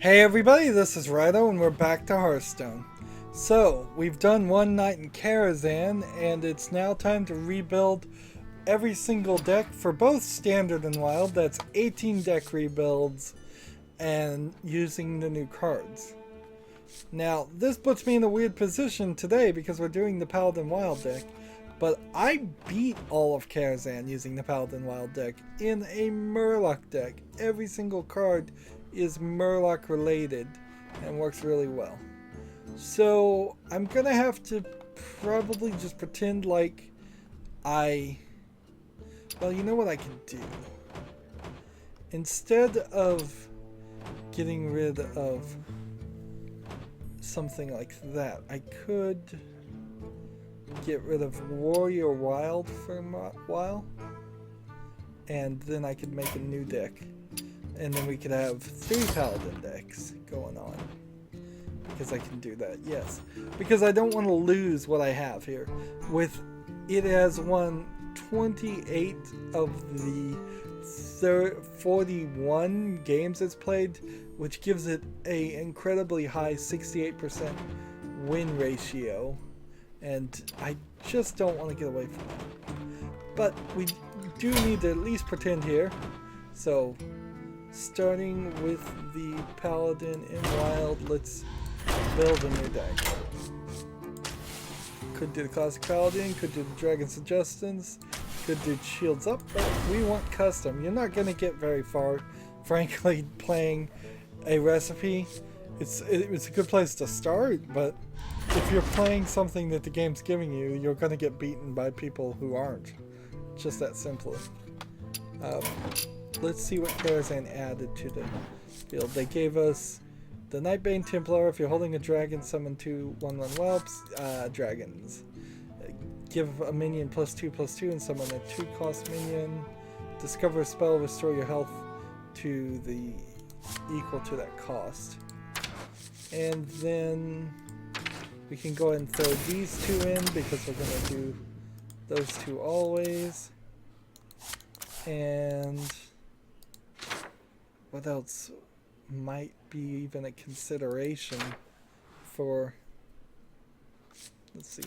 Hey everybody, this is Rydo and we're back to Hearthstone. So, we've done one night in Karazhan and it's now time to rebuild every single deck for both Standard and Wild. That's 18 deck rebuilds and using the new cards. Now, this puts me in a weird position today because we're doing the Paladin Wild deck, but I beat all of Karazhan using the Paladin Wild deck in a Murloc deck. Every single card is Murloc related and works really well. So I'm gonna have to probably just pretend like well, you know what I can do? Instead of getting rid of something like that, I could get rid of Warrior Wild for a while, and then I could make a new deck. And then we could have 3 Paladin decks going on. Because I can do that, yes. Because I don't want to lose what I have here. It has won 28 of the 41 games it's played, which gives it a incredibly high 68% win ratio. And I just don't want to get away from that. But we do need to at least pretend here. So, starting with the Paladin in Wild, let's build a new deck. Could do the classic Paladin, could do the Dragon Suggestions, could do Shields Up, but we want custom. You're not going to get very far, frankly, playing a recipe. It's a good place to start, but if you're playing something that the game's giving you, you're going to get beaten by people who aren't. Just that simple. Let's see what Karazhan added to the field. They gave us the Nightbane Templar. If you're holding a dragon, summon 2 1/1 whelps, dragons. Give a minion +2/+2 and summon a 2-cost minion. Discover a spell, restore your health to the equal to that cost. And then we can go ahead and throw these 2 in because we're going to do those 2 always. And what else might be even a consideration for, let's see,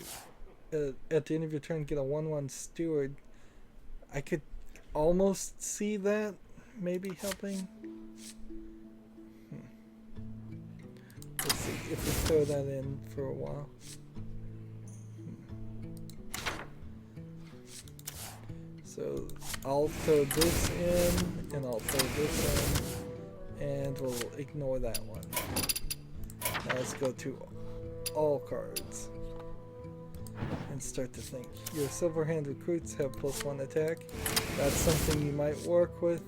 at the end of your turn get a 1/1 steward. I could almost see that maybe helping. Let's see if we throw that in for a while. So I'll throw this in, and I'll throw this in, and we'll ignore that one. Now let's go to all cards and start to think. Your Silverhand recruits have +1 attack. That's something you might work with.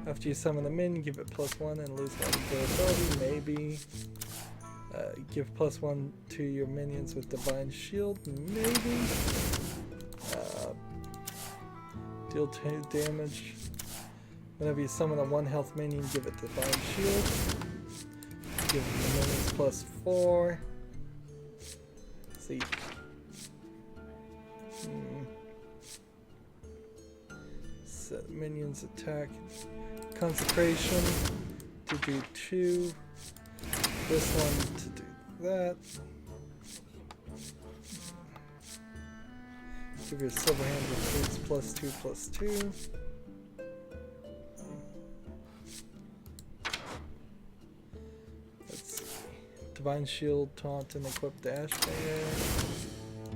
After you summon a minion, give it +1 and lose 1 durability, maybe. Give +1 to your minions with Divine Shield, maybe. Deal 2 damage. Whenever you summon a 1 health minion, give it Divine Shield. Give the minions +4. Let's see. Set minions attack. Consecration to do 2. This one to do that. Give your Silverhand recruits +2/+2. Let's see. Divine Shield, Taunt, and equip Dash Bear.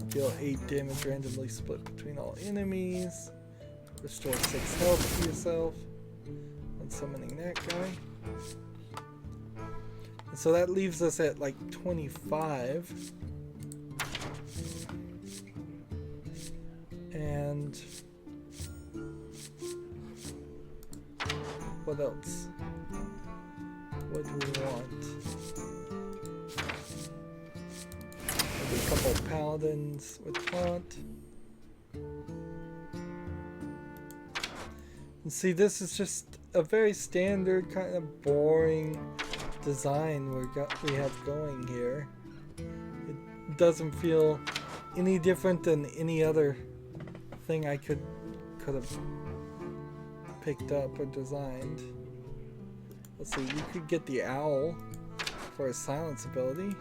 Deal 8 damage randomly split between all enemies. Restore 6 health to yourself when summoning that guy. And so that leaves us at like 25. And what else? What do we want? Maybe a couple of paladins with taunt. And see, this is just a very standard kind of boring design we have going here. It doesn't feel any different than any other thing I could have picked up or designed. Let's see, we could get the owl for a silence ability.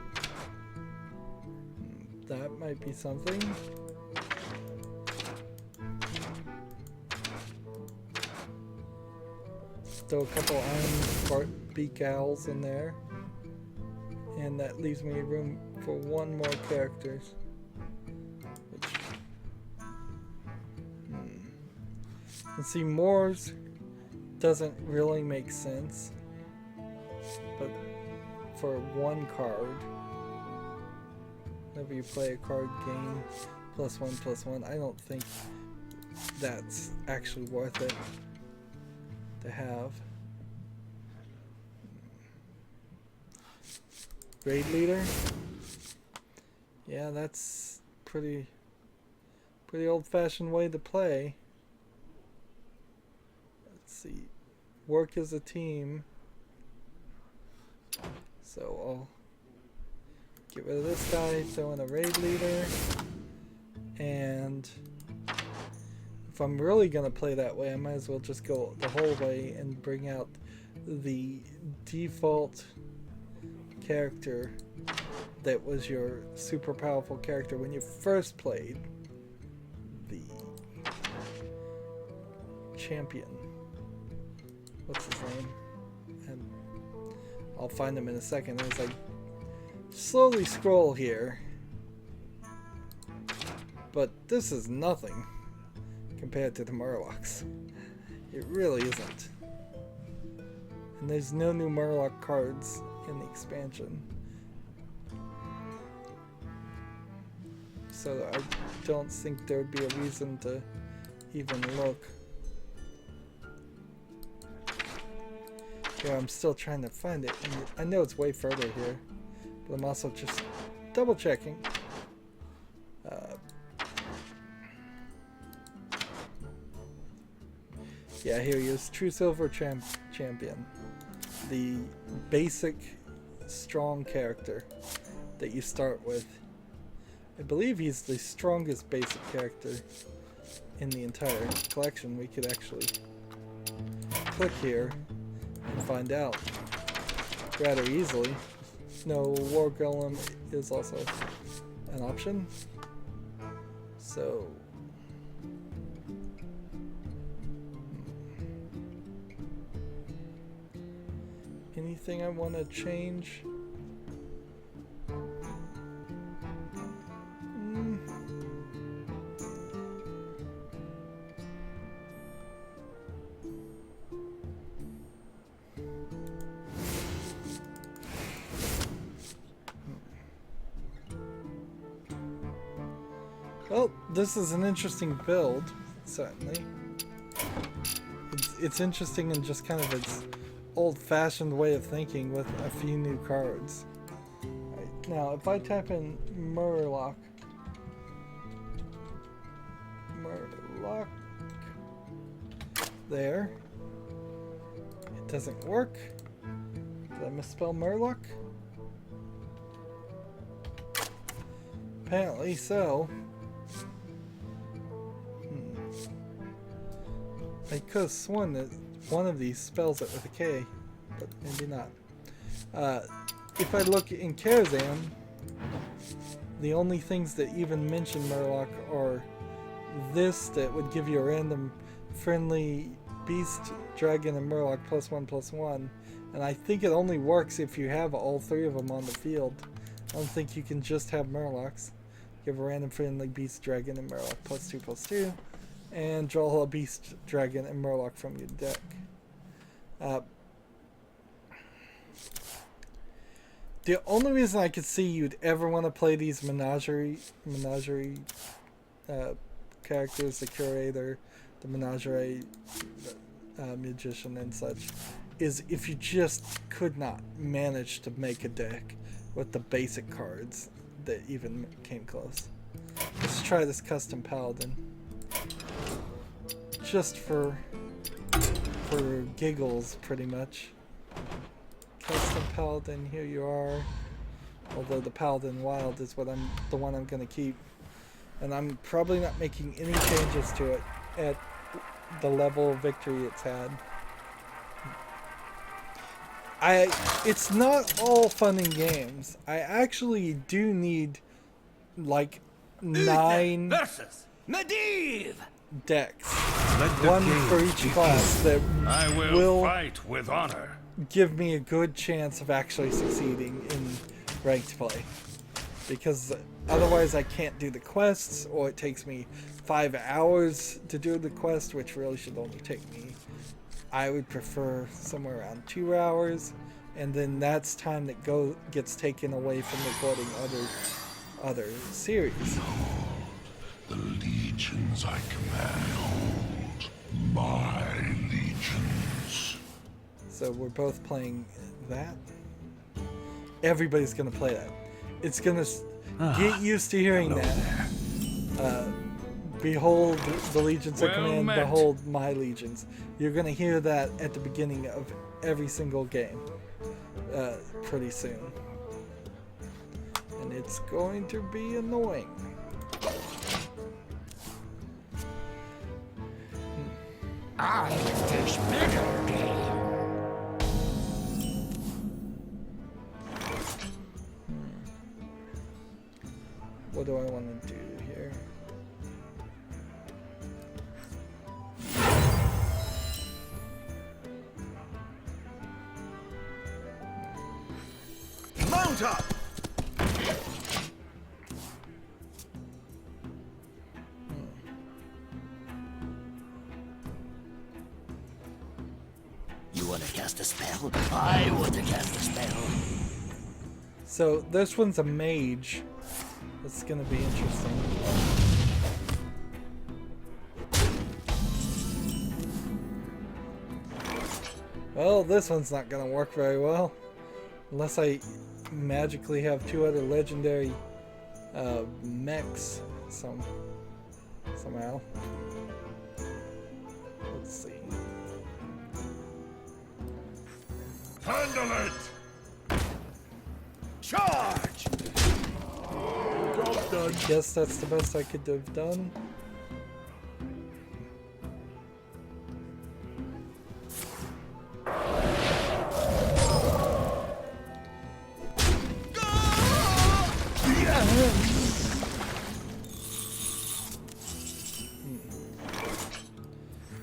That might be something. Still a couple iron beak owls in there. And that leaves me room for one more character. Which, and see, Moors doesn't really make sense. But for one card, whenever you play a card game, +1/+1, I don't think that's actually worth it to have. Raid leader, yeah, that's pretty old-fashioned way to play. Let's see, work as a team. So I'll get rid of this guy, throw in a raid leader, and if I'm really gonna play that way, I might as well just go the whole way and bring out the default character that was your super powerful character when you first played the champion. What's his name? And I'll find him in a second as I slowly scroll here. But this is nothing compared to the Murlocs. It really isn't. And there's no new Murloc cards in the expansion. So I don't think there would be a reason to even look. Yeah, I'm still trying to find it. And I know it's way further here, but I'm also just double checking. Yeah, here he is, True Silver Champion. The basic strong character that you start with. I believe he's the strongest basic character in the entire collection. We could actually click here and find out rather easily. No, War Golem is also an option. So anything I want to change? Well, this is an interesting build, certainly. It's interesting in just kind of its old-fashioned way of thinking with a few new cards. Right, now, if I type in Murloc, there, it doesn't work. Did I misspell Murloc? Apparently so. I could have sworn that one of these spells it with a K, but maybe not. If I look in Karazhan, the only things that even mention Murloc are this that would give you a random friendly beast, dragon, and Murloc +1/+1, and I think it only works if you have all three of them on the field. I don't think you can just have Murlocs. You have a random friendly beast, dragon, and Murloc +2/+2. And draw a beast, dragon, and Murloc from your deck. The only reason I could see you'd ever want to play these menagerie characters, the curator, the menagerie magician, and such, is if you just could not manage to make a deck with the basic cards that even came close. Let's try this custom Paladin. Just for giggles, pretty much. Custom Paladin, here you are. Although the Paladin Wild is what the one I'm gonna keep, and I'm probably not making any changes to it at the level of victory it's had. It's not all fun and games. I actually do need like 9 versus Medivh decks, one for each class, that I will fight with honor. Give me a good chance of actually succeeding in ranked play. Because otherwise I can't do the quests, or it takes me 5 hours to do the quest, which really should only take me, I would prefer somewhere around 2 hours, and then that's time that gets taken away from recording other series. The legions I command, my legions. So we're both playing that. Everybody's gonna play that. It's gonna get used to hearing that. Behold the legions I command, behold my legions. You're gonna hear that at the beginning of every single game pretty soon. And it's going to be annoying. I this bigger game. What do I want to do here? Mount up! You want to cast a spell? I want to cast a spell. So this one's a mage. It's gonna be interesting. Well, this one's not gonna work very well. Unless I magically have 2 other legendary mechs somehow. Let's see. Handle it! Charge! Job done. I guess that's the best I could have done.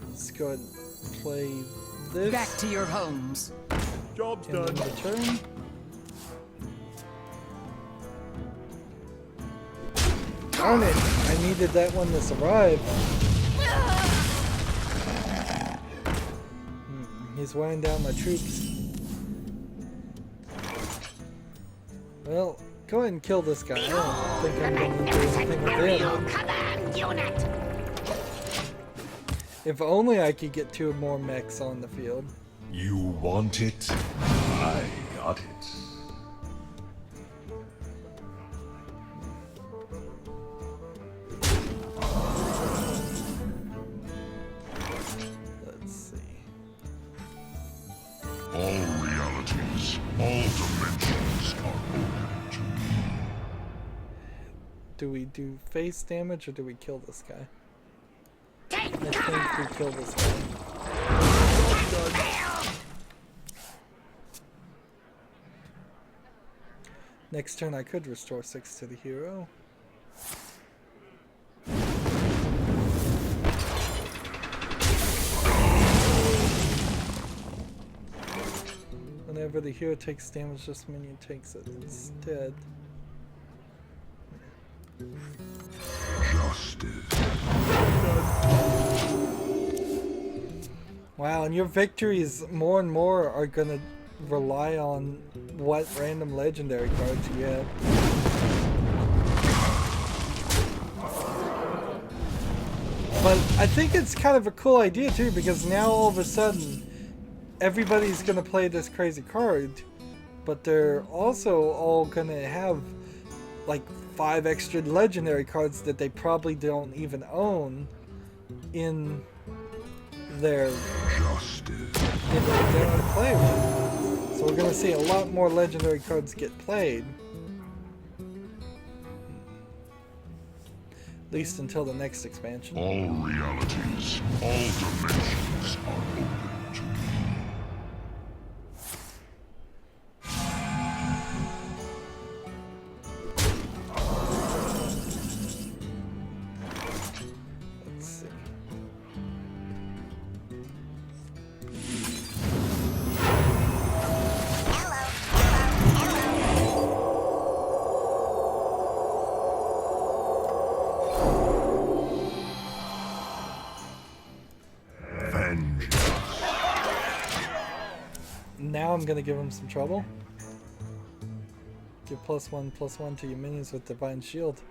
Let's go ahead and play this. Back to your homes. Job's And done. then return. Darn it! I needed that one to survive. He's weighing down my troops. Well, go ahead and kill this guy. I don't think I'm going to do anything with him. Command unit. If only I could get 2 more mechs on the field. You want it? I got it. Let's see. All realities, all dimensions are open to me. Do we do face damage or do we kill this guy? Take I think cover. we kill this guy. Next turn I could restore 6 to the hero. Whenever the hero takes damage, this minion takes it instead. Justice. Wow, and your victories more and more are gonna rely on what random legendary cards you have. But I think it's kind of a cool idea too, because now all of a sudden everybody's gonna play this crazy card, but they're also all gonna have like 5 extra legendary cards that they probably don't even own in their play with. So we're gonna see a lot more legendary cards get played. At least until the next expansion. All realities, all dimensions are open to me. I'm gonna give him some trouble. Give +1/+1 to your minions with Divine Shield.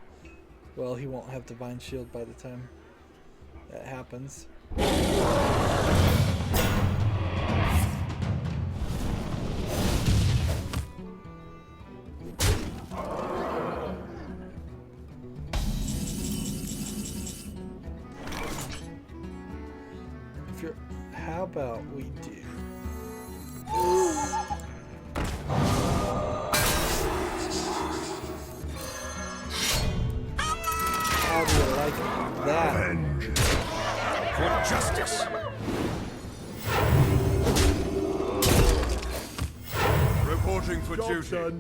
Well, he won't have Divine Shield by the time that happens. How about we do? How do you like that? For justice. Reporting for duty.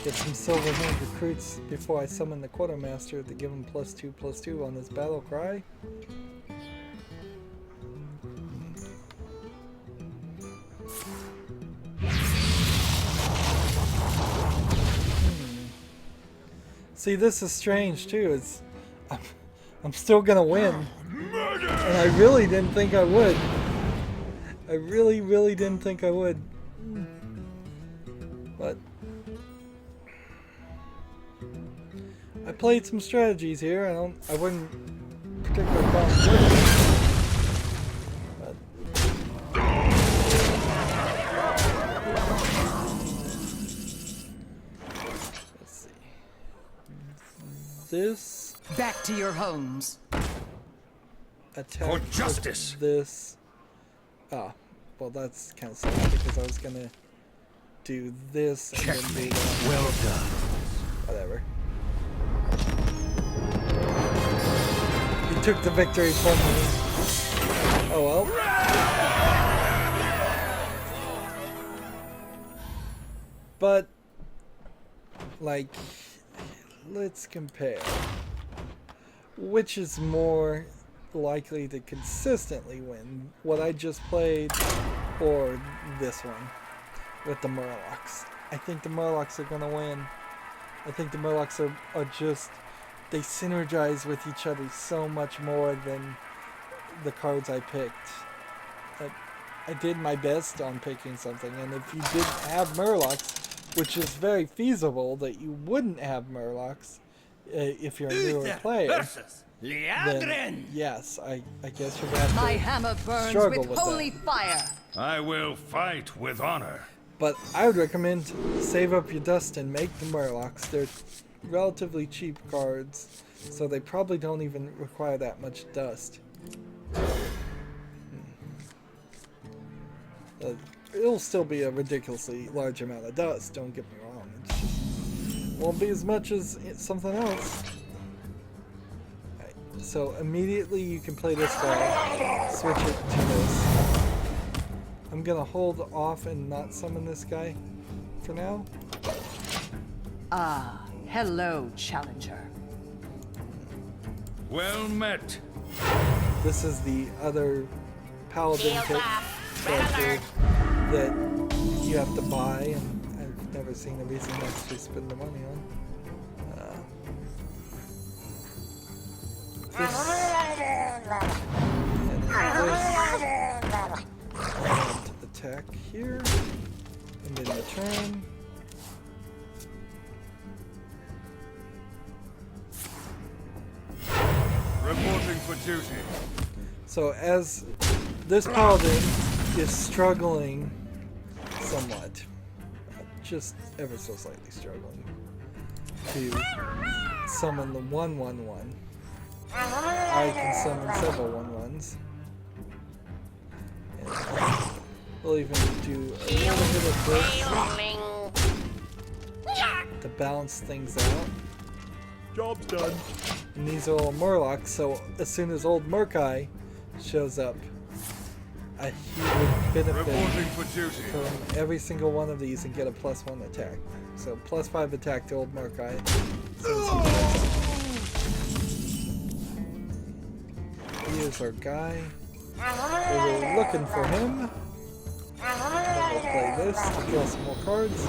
Get some silver hand recruits before I summon the quartermaster to give him +2/+2 on his battle cry. See, this is strange too. It's I'm still gonna win, and I really didn't think I would. I really didn't think I would. But I played some strategies here. I wouldn't particularly call them good. But let's see. This Back to your homes. attack For justice. with this. Ah, well, that's kind of sad because I was gonna do this and then do that. Well done. Whatever. He took the victory from me. Oh well. But, like, let's compare. Which is more likely to consistently win? What I just played or this one with the Murlocs? I think the Murlocs are going to win. I think the Murlocs are just, they synergize with each other so much more than the cards I picked. I did my best on picking something, and if you didn't have Murlocs, which is very feasible that you wouldn't have Murlocs if you're a newer player, then yes, I guess you're going to My have hammer to burns struggle with with holy that. fire. I will fight with honor. But I would recommend save up your dust and make the Murlocs. They're relatively cheap cards, so they probably don't even require that much dust. It'll still be a ridiculously large amount of dust, don't get me wrong. It's just won't be as much as something else. Right, so immediately you can play this guy, switch it to this. I'm gonna hold off and not summon this guy for now. Ah, hello, challenger. Well met. This is the other Paladin kit character that you have to buy, and I've never seen a reason to actually spend the money on. And attack here, and then return. Reporting for duty. So as this Paladin is struggling somewhat, just ever so slightly struggling, to summon the 1/1/1. I can summon several 1/1s. And we'll even do a little bit of this to balance things out. Job's done. And these are all Murlocs, so as soon as old Murkai shows up, he would benefit Reporting for duty. from every single one of these and get a +1 attack. So +5 attack to old Murkai. Here's our guy. We were looking for him. Then we'll play this to draw some more cards,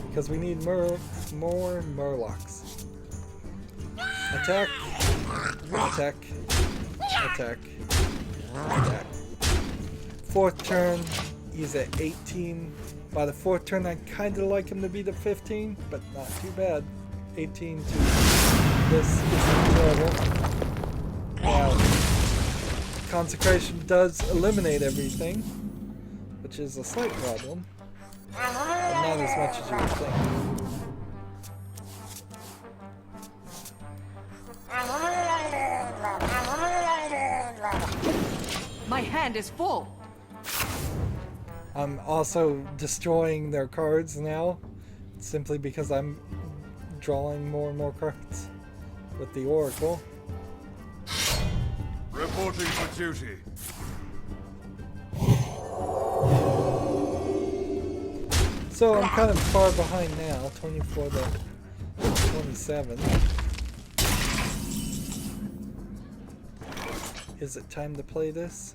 because we need more Murlocs. Attack, attack, attack, attack. Fourth turn, He's at 18. By the 4th turn, I'd kind of like him to be the 15, but not too bad. 18 to this isn't terrible. Now, Consecration does eliminate everything, which is a slight problem, but not as much as you would think. My hand is full. I'm also destroying their cards now, simply because I'm drawing more and more cards with the Oracle. Reporting for duty. So I'm kind of far behind now, 24 to 27. Is it time to play this?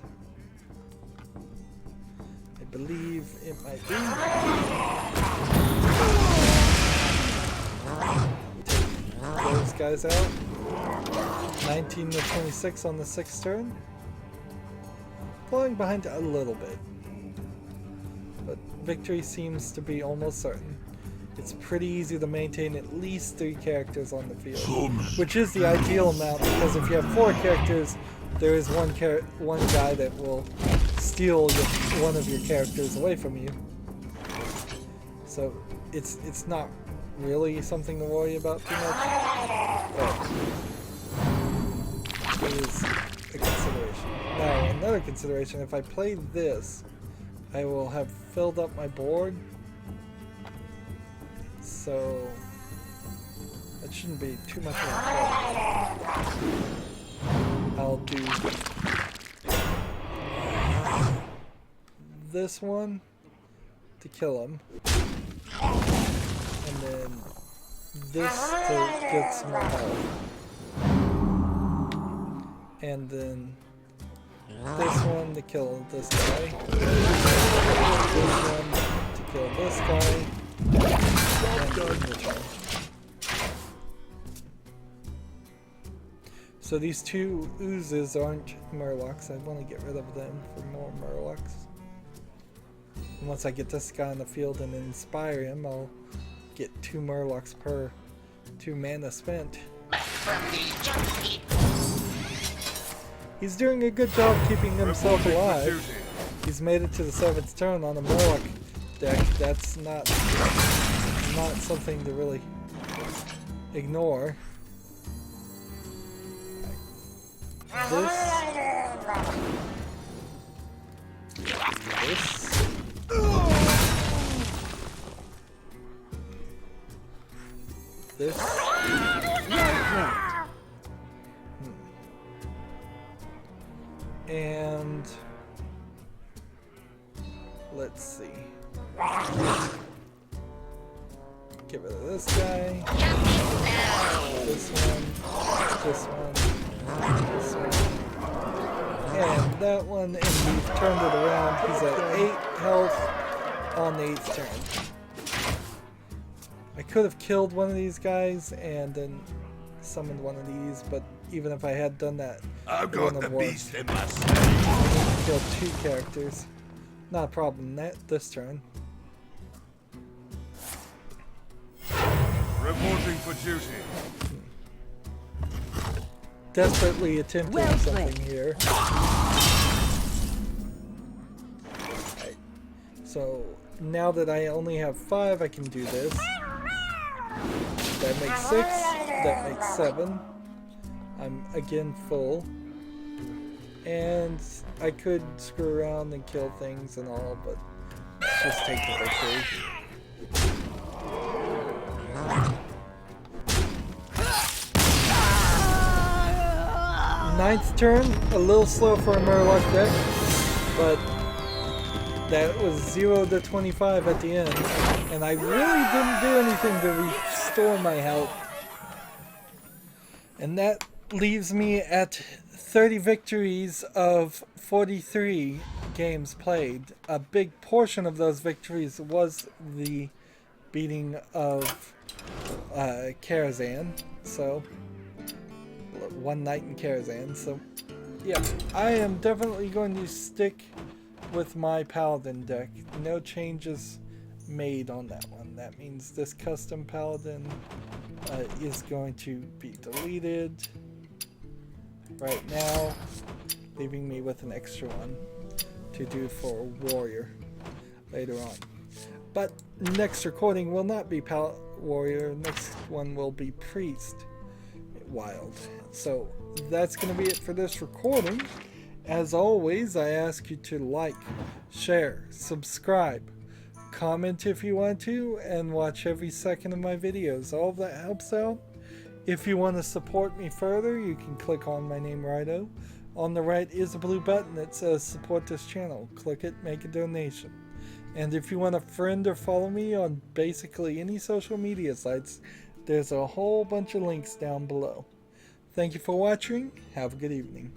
I believe it might be. Take those guys out. 19 to 26 on the 6th turn. Falling behind a little bit. But victory seems to be almost certain. It's pretty easy to maintain at least 3 characters on the field, which is the ideal amount, because if you have 4 characters, there is one guy that will steal one of your characters away from you. So it's not really something to worry about too much, but it is a consideration. Now, another consideration, if I play this, I will have filled up my board, so that shouldn't be too much of a problem. I'll do this one to kill him, and then this to get some more health, and then this one to kill this guy, this one to kill this guy, and return. So these 2 oozes aren't Murlocs. I want to get rid of them for more Murlocs. And once I get this guy on the field and inspire him, I'll get 2 Murlocs per 2 mana spent. He's doing a good job keeping himself alive. He's made it to the 7th turn on a Murloc deck. That's not something to really ignore. This. And let's see. Get rid of this guy. This one. This one. This one. And that one, and we've turned it around. He's at 8 health on the 8th turn. I could have killed one of these guys and then summoned one of these, but even if I had done that, I've got the beast in my sleeve. I killed 2 characters. Not a problem this turn. Reporting for duty. Desperately attempting something here. Right. So now that I only have 5, I can do this. That makes 6. That makes 7. I'm again full. And I could screw around and kill things and all, but let's just take the victory. Ninth turn, a little slow for a Murloc deck, but that was 0 to 25 at the end, and I really didn't do anything to restore my health. And that leaves me at 30 victories of 43 games played. A big portion of those victories was the beating of Karazhan, so one night in Karazhan. So yeah, I am definitely going to stick with my Paladin deck. No changes made on that one. That means this custom Paladin is going to be deleted right now, leaving me with an extra one to do for a warrior later on. But next recording will not be warrior, next one will be priest wild. So that's going to be it for this recording. As always, I ask you to like, share, subscribe, comment if you want to, and watch every second of my videos. All of that helps out. If you want to support me further, you can click on my name, Rydo. On the right is a blue button that says support this channel. Click it, make a donation. And if you want to friend or follow me on basically any social media sites, there's a whole bunch of links down below. Thank you for watching. Have a good evening.